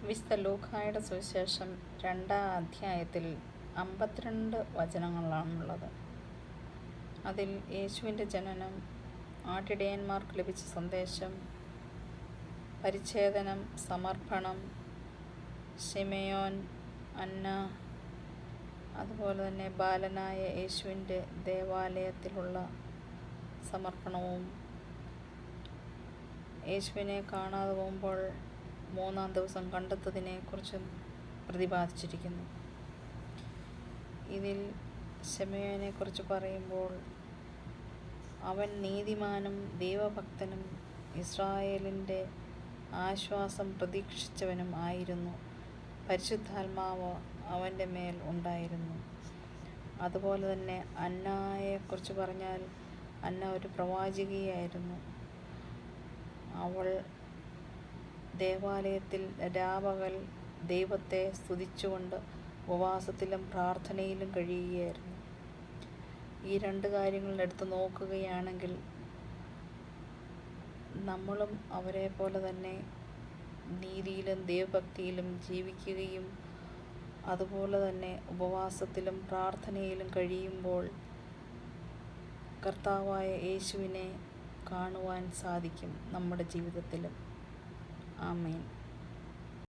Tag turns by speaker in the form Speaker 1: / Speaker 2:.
Speaker 1: വിശുദ്ധ ലൂക്കായുടെ സുവിശേഷം 2-ാം അധ്യായത്തിൽ 52 വചനങ്ങളാണുള്ളത്. അതിൽ യേശുവിൻ്റെ ജനനം, ആട്ടിടയന്മാർക്ക് ലഭിച്ച സന്ദേശം, പരിച്ഛേദനം, സമർപ്പണം, ശിമയോൻ, അന്ന, അതുപോലെ തന്നെ ബാലനായ യേശുവിൻ്റെ ദേവാലയത്തിലുള്ള സമർപ്പണവും, യേശുവിനെ കാണാതെ പോകുമ്പോൾ 3-ാം ദിവസം കണ്ടെത്തതിനെക്കുറിച്ചും പ്രതിപാദിച്ചിരിക്കുന്നു. ഇതിൽ ശിമയോനെക്കുറിച്ച് പറയുമ്പോൾ അവൻ നീതിമാനും ദൈവഭക്തനും ഇസ്രായേലിൻ്റെ ആശ്വാസം പ്രതീക്ഷിച്ചവനും ആയിരുന്നു. പരിശുദ്ധാത്മാവ് അവൻ്റെ മേൽ ഉണ്ടായിരുന്നു. അതുപോലെ തന്നെ അന്നയെക്കുറിച്ച് പറഞ്ഞാൽ അന്ന ഒരു പ്രവാചകിയായിരുന്നു. അവൾ ദേവാലയത്തിൽ രാപകൽ ദൈവത്തെ സ്തുതിച്ചുകൊണ്ട് ഉപവാസത്തിലും പ്രാർത്ഥനയിലും കഴിയുകയായിരുന്നു. ഈ 2 കാര്യങ്ങൾ എടുത്ത് നോക്കുകയാണെങ്കിൽ നമ്മളും അവരെ പോലെ തന്നെ നീതിയിലും ദൈവഭക്തിയിലും ജീവിക്കുകയും അതുപോലെ തന്നെ ഉപവാസത്തിലും പ്രാർത്ഥനയിലും കഴിയുമ്പോൾ കർത്താവായ യേശുവിനെ കാണുവാൻ സാധിക്കും നമ്മുടെ ജീവിതത്തിലും. ആമേൻ.